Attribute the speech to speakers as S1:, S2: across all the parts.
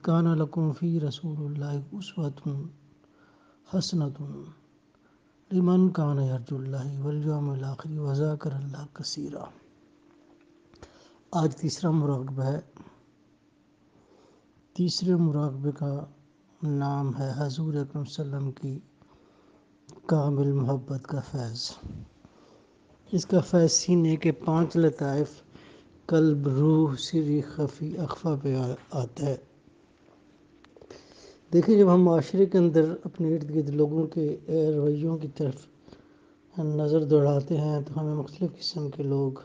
S1: کان لکم فی رسول اللہ اسوۃ حسنۃ لمن کان یرجو اللہ والیوم الآخر وذکر اللہ کثیرا۔ آج تیسرا مراقبہ ہے۔ تیسرے مراقبے کا نام ہے حضور اکرم صلی اللہ علیہ وسلم کی کامل محبت کا فیض۔ اس کا فیض سینے کے 5 لطائف قلب، روح، سری، خفی، اخفا پہ آتا ہے۔ دیکھیں، جب ہم معاشرے کے اندر اپنے ارد گرد لوگوں کے رویوں کی طرف نظر دوڑاتے ہیں تو ہمیں مختلف قسم کے لوگ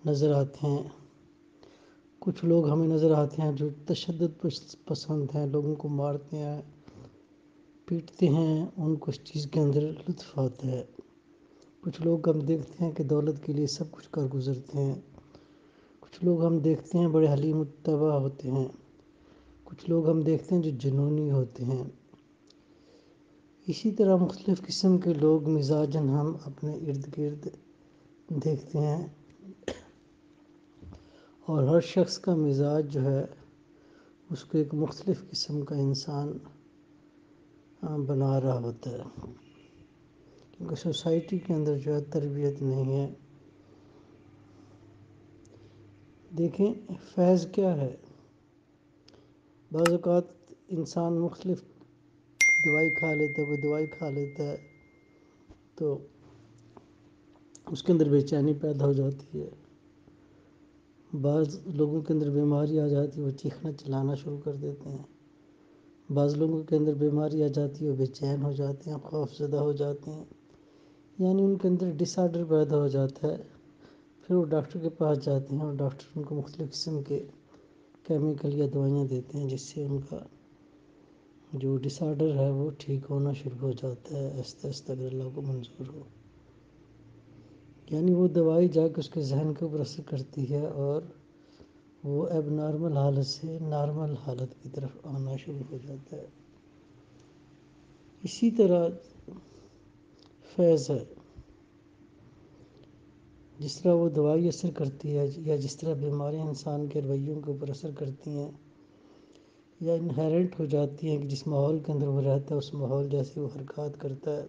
S1: نظر آتے ہیں۔ کچھ لوگ ہمیں نظر آتے ہیں جو تشدد پسند ہیں، لوگوں کو مارتے ہیں، پیٹتے ہیں، ان کو اس چیز کے اندر لطف آتا ہے۔ کچھ لوگ ہم دیکھتے ہیں کہ دولت کے لیے سب کچھ کر گزرتے ہیں۔ کچھ لوگ ہم دیکھتے ہیں بڑے حلیم الطبع ہوتے ہیں۔ کچھ لوگ ہم دیکھتے ہیں جو جنونی ہوتے ہیں۔ اسی طرح مختلف قسم کے لوگ مزاجاً ہم اپنے ارد گرد دیکھتے ہیں، اور ہر شخص کا مزاج جو ہے اس کو ایک مختلف قسم کا انسان بنا رہا ہوتا ہے، کیونکہ سوسائٹی کے اندر جو ہے تربیت نہیں ہے۔ دیکھیں، فیض کیا ہے؟ بعض اوقات انسان مختلف دوائی کھا لیتا ہے، کوئی دوائی کھا لیتا ہے تو اس کے اندر بے چینی پیدا ہو جاتی ہے۔ بعض لوگوں کے اندر بیماری آ جاتی ہے، وہ چیخنا چلانا شروع کر دیتے ہیں۔ بعض لوگوں کے اندر بیماری آ جاتی ہے، وہ بے چین ہو جاتے ہیں، خوف زدہ ہو جاتے ہیں، یعنی ان کے اندر ڈس آرڈر پیدا ہو جاتا ہے۔ پھر وہ ڈاکٹر کے پاس جاتے ہیں اور ڈاکٹر ان کو مختلف قسم کے کیمیکل یا دوائیاں دیتے ہیں جس سے ان کا جو ڈس آرڈر ہے وہ ٹھیک ہونا شروع ہو جاتا ہے، آہستہ آہستہ اگر اللہ کو منظور ہو۔ یعنی وہ دوائی جا کے اس کے ذہن کے اوپر اثر کرتی ہے اور وہ اب نارمل حالت سے نارمل حالت کی طرف آنا شروع ہو جاتا ہے۔ اسی طرح فیض ہے، جس طرح وہ دوائی اثر کرتی ہے یا جس طرح بیماریاں انسان کے رویوں کے اوپر اثر کرتی ہیں یا انہیرنٹ ہو جاتی ہیں کہ جس ماحول کے اندر وہ رہتا ہے اس ماحول جیسی وہ حرکات کرتا ہے،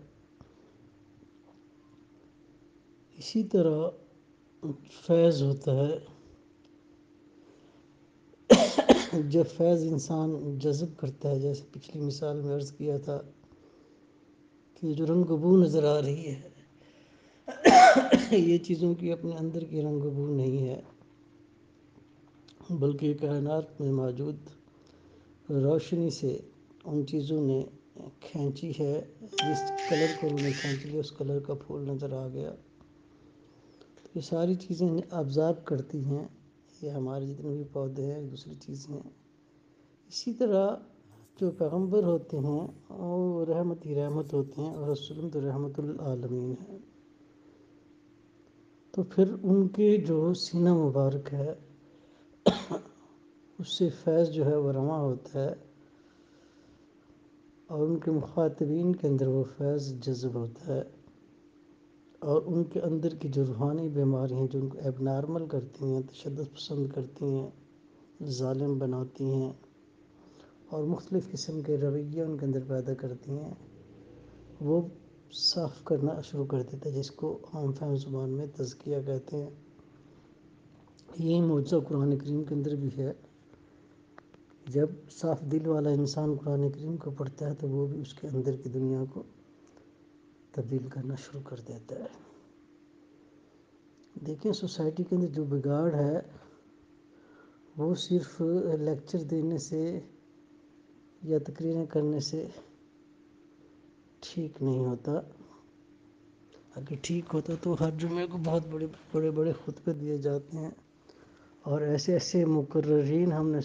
S1: اسی طرح فیض ہوتا ہے۔ جب فیض انسان جذب کرتا ہے، جیسے پچھلی مثال میں عرض کیا تھا کہ جو رنگ و بو نظر آ رہی ہے یہ چیزوں کی اپنے اندر کی رنگ و بو نہیں ہے، بلکہ کائنات میں موجود روشنی سے ان چیزوں نے کھینچی ہے، جس کلر کو انہوں نے کھینچ لیا اس کلر کا پھول نظر آ گیا۔ یہ ساری چیزیں ابزارب کرتی ہیں، یہ ہمارے جتنے بھی پودے ہیں دوسری چیزیں ہیں۔ اسی طرح جو پیغمبر ہوتے ہیں وہ رحمت ہی رحمت ہوتے ہیں اور رسول تو رحمت للعالمین ہے، تو پھر ان کے جو سینہ مبارک ہے اس سے فیض جو ہے وہ رواں ہوتا ہے اور ان کے مخاطبین کے اندر وہ فیض جذب ہوتا ہے، اور ان کے اندر کی جو روحانی بیماریاں جو ان کو ایب نارمل کرتی ہیں، تشدد پسند کرتی ہیں، ظالم بناتی ہیں اور مختلف قسم کے رویے ان کے اندر پیدا کرتی ہیں، وہ صاف کرنا شروع کر دیتا ہے، جس کو عام فہم زبان میں تزکیہ کہتے ہیں۔ یہی معجزہ قرآن کریم کے اندر بھی ہے۔ جب صاف دل والا انسان قرآن کریم کو پڑھتا ہے تو وہ بھی اس کے اندر کی دنیا کو تبدیل کرنا شروع کر دیتا ہے۔ دیکھیں، سوسائٹی کے اندر جو بگاڑ ہے وہ صرف لیکچر دینے سے یا تقریریں کرنے سے ٹھیک نہیں ہوتا۔ اگر ٹھیک ہوتا تو ہر جمعے کو بہت بڑے بڑے خطبے دیے جاتے ہیں اور ایسے ایسے مقررین ہم نے